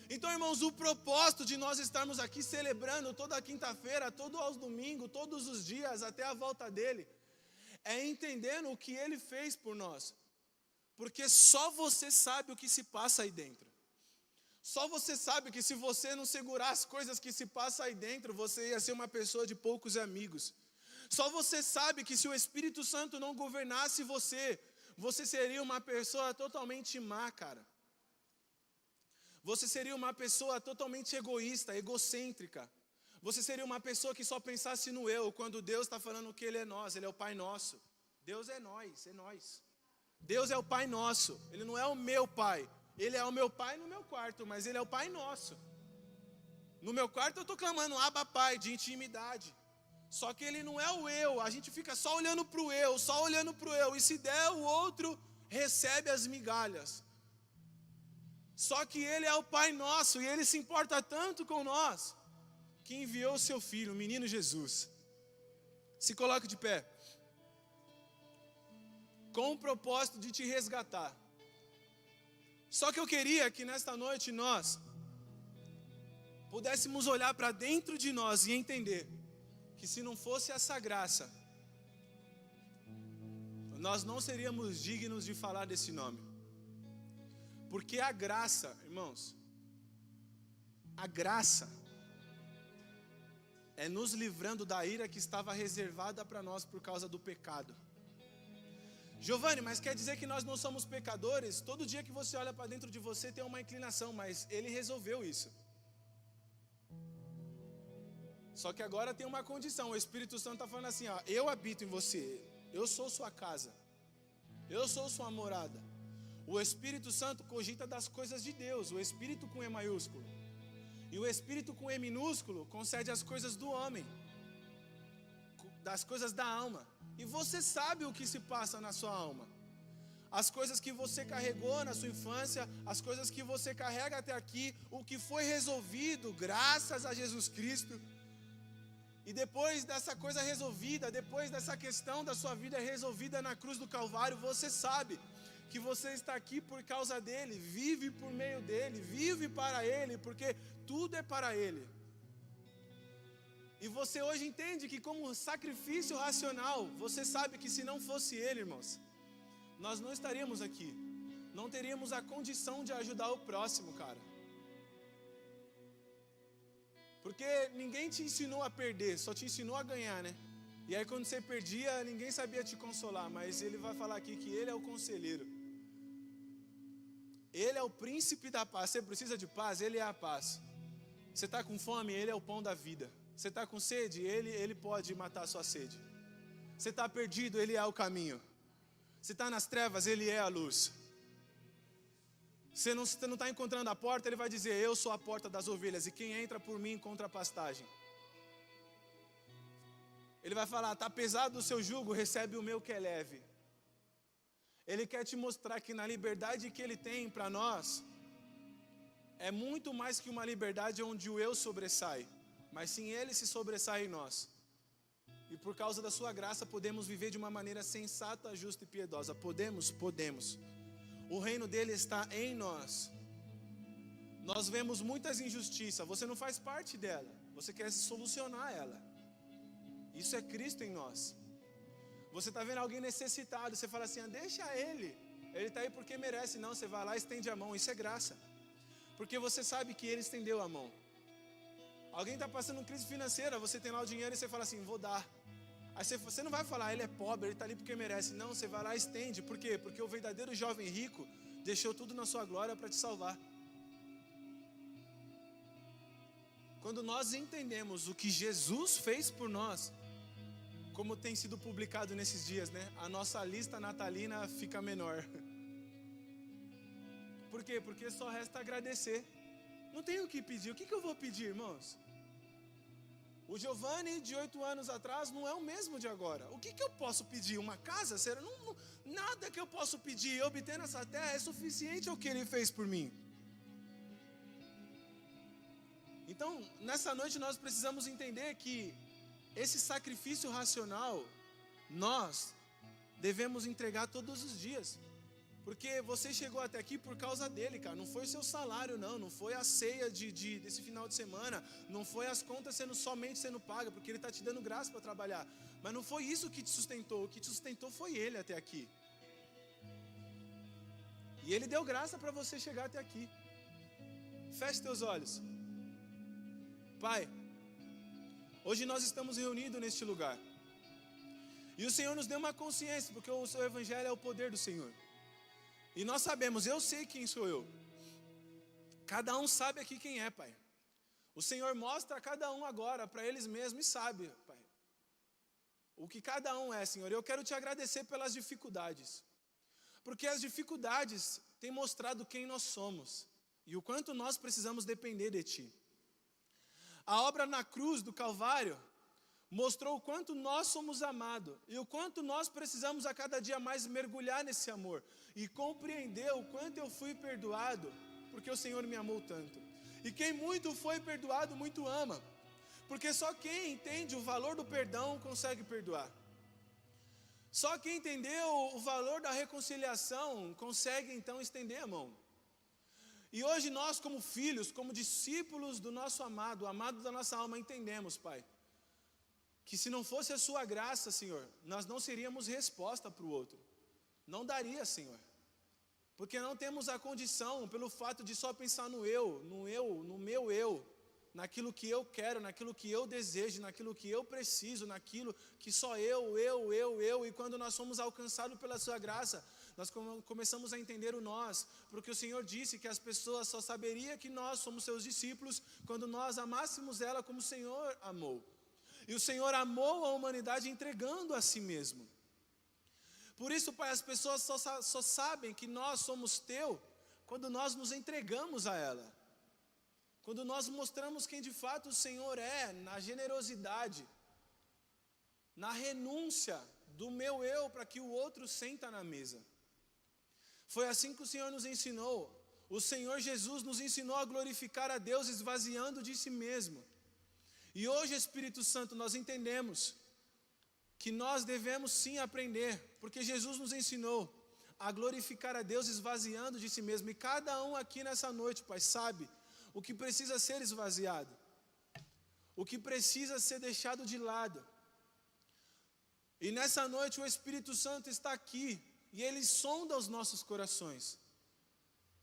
A: Então, irmãos, o propósito de nós estarmos aqui celebrando toda quinta-feira, todos os domingos, todos os dias, até a volta dele, é entendendo o que ele fez por nós. Porque só você sabe o que se passa aí dentro. Só você sabe que se você não segurar as coisas que se passam aí dentro, você ia ser uma pessoa de poucos amigos. Só você sabe que se o Espírito Santo não governasse você, você seria uma pessoa totalmente má, cara. Você seria uma pessoa totalmente egoísta, egocêntrica. Você seria uma pessoa que só pensasse no eu, quando Deus está falando que Ele é nós, Ele é o Pai nosso. Deus é nós, é nós. Deus é o Pai nosso, Ele não é o meu Pai. Ele é o meu Pai no meu quarto, mas Ele é o Pai nosso. No meu quarto eu estou clamando Abba Pai, de intimidade. Só que Ele não é o eu, a gente fica só olhando para o eu, só olhando para o eu. E se der, o outro recebe as migalhas. Só que Ele é o Pai nosso e Ele se importa tanto com nós, que enviou o seu Filho, o menino Jesus. Se coloque de pé. Com o propósito de te resgatar. Só que eu queria que nesta noite nós pudéssemos olhar para dentro de nós e entender que se não fosse essa graça, nós não seríamos dignos de falar desse nome. Porque a graça, irmãos, a graça é nos livrando da ira que estava reservada para nós por causa do pecado. Giovanni, mas quer dizer que nós não somos pecadores? Todo dia que você olha para dentro de você tem uma inclinação, mas Ele resolveu isso. Só que agora tem uma condição, o Espírito Santo está falando assim, ó, eu habito em você, eu sou sua casa, eu sou sua morada. O Espírito Santo cogita das coisas de Deus, o Espírito com E maiúsculo. E o Espírito com E minúsculo concede as coisas do homem, das coisas da alma. E você sabe o que se passa na sua alma. As coisas que você carregou na sua infância, as coisas que você carrega até aqui, o que foi resolvido graças a Jesus Cristo. E depois dessa coisa resolvida, depois dessa questão da sua vida resolvida na cruz do Calvário, você sabe que você está aqui por causa dele, vive por meio dele, vive para ele, porque tudo é para ele. E você hoje entende que como sacrifício racional, você sabe que se não fosse ele, irmãos, nós não estaríamos aqui, não teríamos a condição de ajudar o próximo, cara. Porque ninguém te ensinou a perder, só te ensinou a ganhar, né? E aí quando você perdia, ninguém sabia te consolar, mas ele vai falar aqui que ele é o conselheiro. Ele é o príncipe da paz. Você precisa de paz, ele é a paz. Você está com fome, ele é o pão da vida. Você está com sede, ele pode matar a sua sede. Você está perdido, ele é o caminho. Você está nas trevas, ele é a luz. Você não está encontrando a porta, ele vai dizer, eu sou a porta das ovelhas, e quem entra por mim encontra a pastagem. Ele vai falar, está pesado o seu jugo, recebe o meu que é leve. Ele quer te mostrar que na liberdade que ele tem para nós, é muito mais que uma liberdade onde o eu sobressai, mas sim ele se sobressai em nós. E por causa da sua graça podemos viver de uma maneira sensata, justa e piedosa. Podemos. O reino dele está em nós. Nós vemos muitas injustiças, você não faz parte dela, você quer solucionar ela. Isso é Cristo em nós. Você está vendo alguém necessitado, você fala assim, deixa ele está aí porque merece. Não, você vai lá e estende a mão, isso é graça. Porque você sabe que ele estendeu a mão. Alguém está passando crise financeira, você tem lá o dinheiro e você fala assim, vou dar. Aí você não vai falar, ele é pobre, ele está ali porque merece. Não, você vai lá e estende. Por quê? Porque o verdadeiro jovem rico deixou tudo na sua glória para te salvar. Quando nós entendemos o que Jesus fez por nós, como tem sido publicado nesses dias, né? A nossa lista natalina fica menor. Por quê? Porque só resta agradecer. Não tenho o que pedir. O que eu vou pedir, irmãos? O Giovanni de 8 anos atrás não é o mesmo de agora. O que eu posso pedir? Uma casa? Será? Nada que eu posso pedir e obter nessa terra é suficiente ao que ele fez por mim. Então, nessa noite nós precisamos entender que esse sacrifício racional, nós devemos entregar todos os dias. Porque você chegou até aqui por causa dele, cara. Não foi o seu salário, não foi a ceia desse final de semana, não foi as contas somente sendo pagas, porque ele está te dando graça para trabalhar. Mas não foi isso que te sustentou, o que te sustentou foi ele até aqui. E ele deu graça para você chegar até aqui. Feche teus olhos. Pai, hoje nós estamos reunidos neste lugar. E o Senhor nos deu uma consciência, porque o seu evangelho é o poder do Senhor. E nós sabemos, eu sei quem sou eu. Cada um sabe aqui quem é, Pai. O Senhor mostra a cada um agora, para eles mesmos, e sabe, Pai, o que cada um é, Senhor. Eu quero te agradecer pelas dificuldades. Porque as dificuldades têm mostrado quem nós somos. E o quanto nós precisamos depender de Ti. A obra na cruz do Calvário mostrou o quanto nós somos amados e o quanto nós precisamos a cada dia mais mergulhar nesse amor e compreender o quanto eu fui perdoado, porque o Senhor me amou tanto. E quem muito foi perdoado, muito ama, porque só quem entende o valor do perdão consegue perdoar. Só quem entendeu o valor da reconciliação consegue então estender a mão. E hoje nós, como filhos, como discípulos do nosso amado, o amado da nossa alma, entendemos, Pai, que se não fosse a sua graça, Senhor, nós não seríamos resposta para o outro. Não daria, Senhor. Porque não temos a condição, pelo fato de só pensar no meu eu, naquilo que eu quero, naquilo que eu desejo, naquilo que eu preciso, naquilo que só eu. E quando nós somos alcançados pela sua graça, nós começamos a entender o nós. Porque o Senhor disse que as pessoas só saberiam que nós somos seus discípulos quando nós amássemos ela como o Senhor amou. E o Senhor amou a humanidade entregando a si mesmo. Por isso, Pai, as pessoas só sabem que nós somos Teu quando nós nos entregamos a ela. Quando nós mostramos quem de fato o Senhor é, na generosidade, na renúncia do meu eu para que o outro senta na mesa. Foi assim que o Senhor nos ensinou. O Senhor Jesus nos ensinou a glorificar a Deus esvaziando de si mesmo. E hoje, Espírito Santo, nós entendemos que nós devemos sim aprender, porque Jesus nos ensinou a glorificar a Deus esvaziando de si mesmo. E cada um aqui nessa noite, Pai, sabe o que precisa ser esvaziado, o que precisa ser deixado de lado. E nessa noite o Espírito Santo está aqui, e Ele sonda os nossos corações.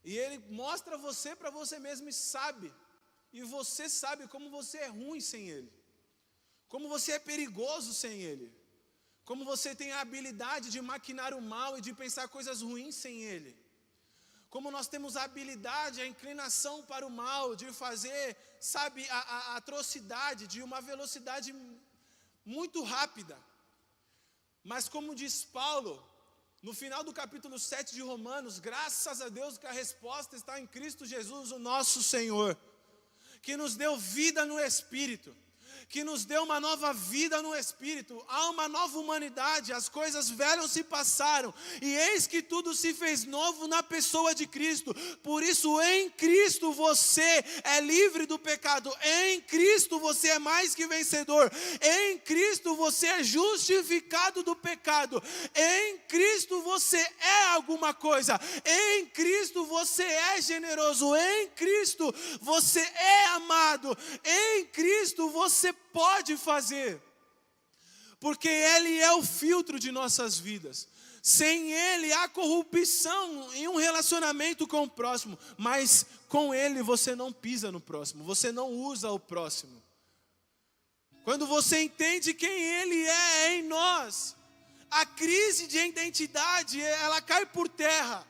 A: E Ele mostra você para você mesmo e sabe. E você sabe como você é ruim sem Ele. Como você é perigoso sem Ele. Como você tem a habilidade de maquinar o mal e de pensar coisas ruins sem Ele. Como nós temos a habilidade, a inclinação para o mal, de fazer, sabe, a atrocidade de uma velocidade muito rápida. Mas como diz Paulo, no final do capítulo 7 de Romanos, graças a Deus que a resposta está em Cristo Jesus, o nosso Senhor, que nos deu vida no Espírito, que nos deu uma nova vida no Espírito, há uma nova humanidade, as coisas velhas se passaram, e eis que tudo se fez novo na pessoa de Cristo. Por isso, em Cristo você é livre do pecado, em Cristo você é mais que vencedor, em Cristo você é justificado do pecado, em Cristo você é alguma coisa, em Cristo você é generoso, em Cristo você é amado, em Cristo você pode fazer, porque Ele é o filtro de nossas vidas. Sem Ele há corrupção em um relacionamento com o próximo, mas com Ele você não pisa no próximo, você não usa o próximo. Quando você entende quem Ele é em nós, a crise de identidade, ela cai por terra.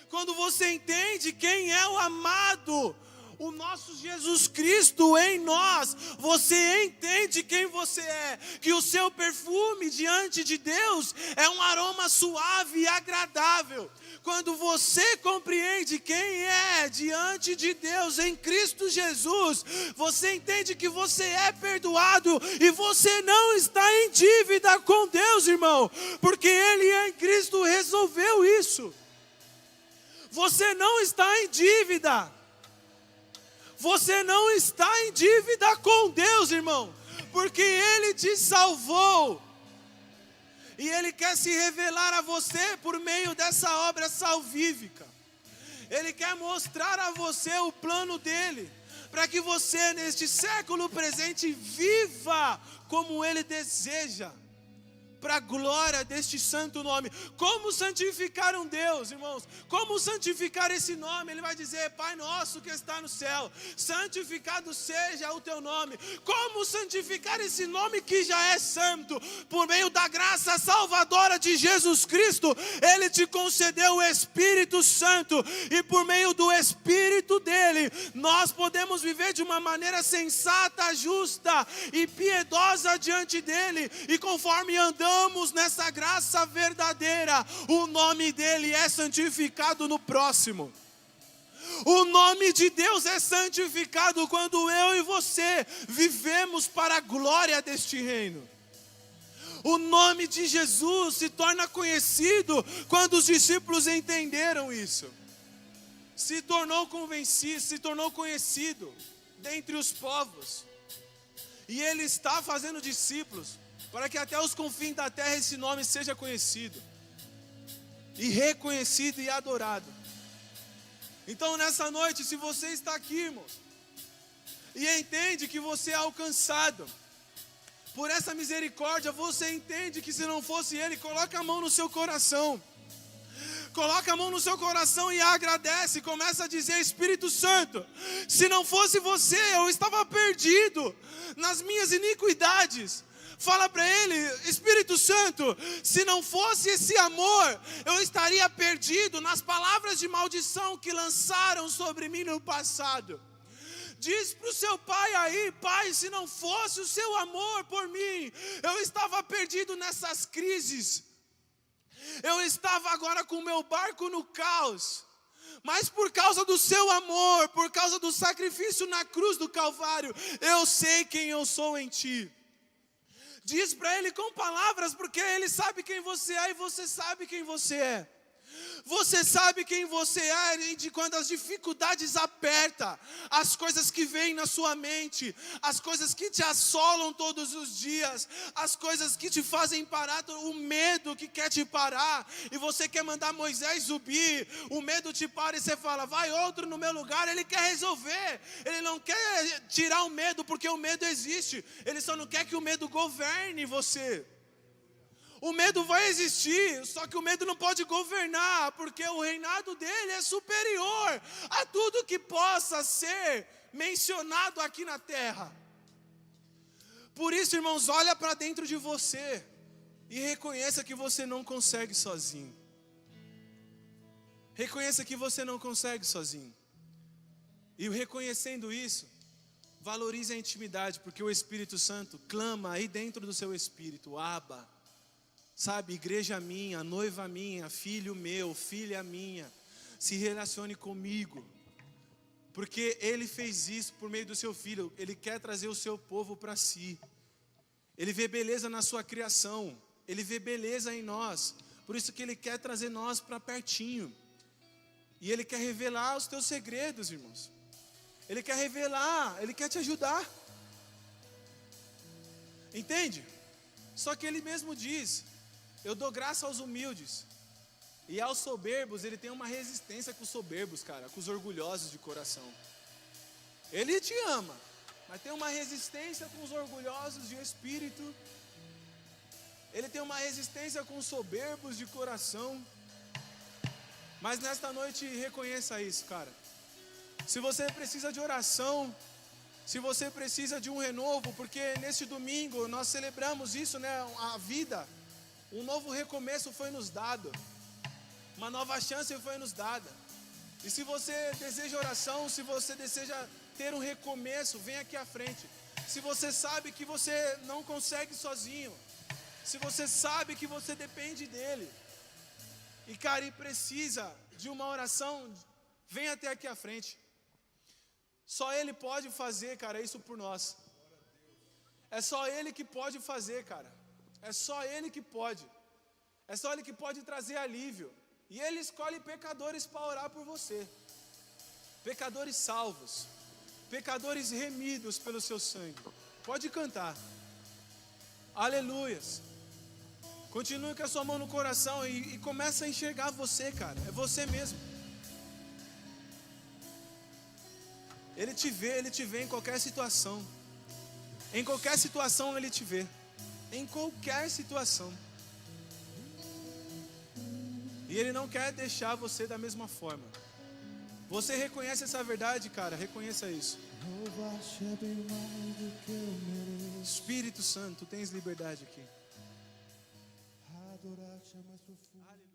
A: Quando você entende quem é o amado, o nosso Jesus Cristo em nós, você entende quem você é, que o seu perfume diante de Deus é um aroma suave e agradável. Quando você compreende quem é diante de Deus em Cristo Jesus, você entende que você é perdoado e você não está em dívida com Deus, irmão, porque Ele em Cristo resolveu isso. Você não está em dívida. Você não está em dívida com Deus, irmão, porque Ele te salvou. E Ele quer se revelar a você por meio dessa obra salvífica. Ele quer mostrar a você o plano dEle, para que você neste século presente viva como Ele deseja, para a glória deste santo nome. Como santificar um Deus, irmãos? Como santificar esse nome? Ele vai dizer: Pai nosso que está no céu, santificado seja o teu nome. Como santificar esse nome que já é santo? Por meio da graça salvadora de Jesus Cristo, Ele te concedeu o Espírito Santo, e por meio do Espírito dele, nós podemos viver de uma maneira sensata, justa e piedosa diante dele, e conforme andamos nessa graça verdadeira, o nome dele é santificado no próximo. O nome de Deus é santificado quando eu e você vivemos para a glória deste reino. O nome de Jesus se torna conhecido quando os discípulos entenderam isso. Se tornou convencido, se tornou conhecido dentre os povos. E Ele está fazendo discípulos para que até os confins da terra esse nome seja conhecido, e reconhecido e adorado. Então nessa noite, se você está aqui, irmãos, e entende que você é alcançado por essa misericórdia, você entende que se não fosse Ele, coloca a mão no seu coração. Coloca a mão no seu coração e agradece, começa a dizer: Espírito Santo, se não fosse você, eu estava perdido nas minhas iniquidades. Fala para Ele: Espírito Santo, se não fosse esse amor, eu estaria perdido nas palavras de maldição que lançaram sobre mim no passado. Diz para o seu pai aí: Pai, se não fosse o seu amor por mim, eu estava perdido nessas crises. Eu estava agora com o meu barco no caos. Mas por causa do seu amor, por causa do sacrifício na cruz do Calvário, eu sei quem eu sou em Ti. Diz para ele com palavras, porque ele sabe quem você é e você sabe quem você é. Você sabe quem você é, e de quando as dificuldades apertam, as coisas que vêm na sua mente, as coisas que te assolam todos os dias, as coisas que te fazem parar, o medo que quer te parar, e você quer mandar Moisés subir, o medo te para e você fala, vai outro no meu lugar. Ele quer resolver, ele não quer tirar o medo, porque o medo existe, ele só não quer que o medo governe você. O medo vai existir, só que o medo não pode governar, porque o reinado dele é superior a tudo que possa ser mencionado aqui na terra. Por isso, irmãos, olha para dentro de você e reconheça que você não consegue sozinho. Reconheça que você não consegue sozinho. E reconhecendo isso, valorize a intimidade, porque o Espírito Santo clama aí dentro do seu espírito, Abba. Sabe, igreja minha, noiva minha, filho meu, filha minha, se relacione comigo, porque Ele fez isso por meio do seu Filho. Ele quer trazer o seu povo para si. Ele vê beleza na sua criação, Ele vê beleza em nós, por isso que Ele quer trazer nós para pertinho, e Ele quer revelar os teus segredos, irmãos. Ele quer revelar, Ele quer te ajudar, entende? Só que Ele mesmo diz, eu dou graça aos humildes, e aos soberbos. Ele tem uma resistência com os soberbos, cara, com os orgulhosos de coração. Ele te ama, mas tem uma resistência com os orgulhosos de espírito. Ele tem uma resistência com os soberbos de coração. Mas nesta noite reconheça isso, cara. Se você precisa de oração, se você precisa de um renovo, porque nesse domingo nós celebramos isso, né? A vida. Um novo recomeço foi nos dado, uma nova chance foi nos dada. E se você deseja oração, se você deseja ter um recomeço, vem aqui à frente. Se você sabe que você não consegue sozinho, se você sabe que você depende dele, e cara, e precisa de uma oração, vem até aqui à frente. Só Ele pode fazer, cara, isso por nós. É só Ele que pode fazer, cara. É só Ele que pode. É só Ele que pode trazer alívio. E Ele escolhe pecadores para orar por você. Pecadores salvos. Pecadores remidos pelo seu sangue. Pode cantar. Aleluias. Continue com a sua mão no coração e começa a enxergar você, cara. É você mesmo. Ele te vê em qualquer situação. Em qualquer situação Ele te vê. Em qualquer situação. E Ele não quer deixar você da mesma forma. Você reconhece essa verdade, cara? Reconheça isso. Espírito Santo, tens liberdade aqui. Aleluia.